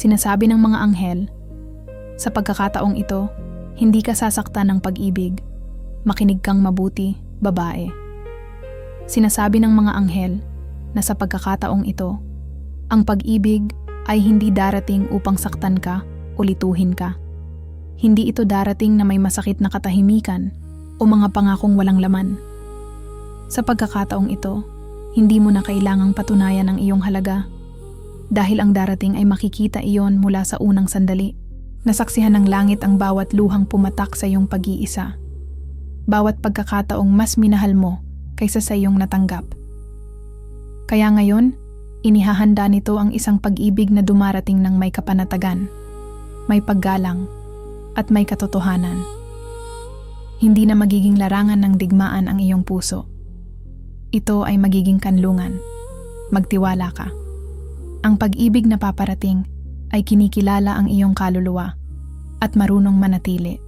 Sinasabi ng mga anghel, sa pagkakataong ito, hindi ka sasaktan ng pag-ibig. Makinig kang mabuti, babae. Sinasabi ng mga anghel na sa pagkakataong ito, ang pag-ibig ay hindi darating upang saktan ka o lituhin ka. Hindi ito darating na may masakit na katahimikan o mga pangakong walang laman. Sa pagkakataong ito, hindi mo na kailangang patunayan ang iyong halaga. Dahil ang darating ay makikita iyon mula sa unang sandali. Nasaksihan ng langit ang bawat luhang pumatak sa iyong pag-iisa. Bawat pagkakataong mas minahal mo kaysa sa iyong natanggap. Kaya ngayon, inihahanda nito ang isang pag-ibig na dumarating ng may kapanatagan, may paggalang, at may katotohanan. Hindi na magiging larangan ng digmaan ang iyong puso. Ito ay magiging kanlungan. Magtiwala ka. Ang pag-ibig na paparating ay kinikilala ang iyong kaluluwa at marunong manatili.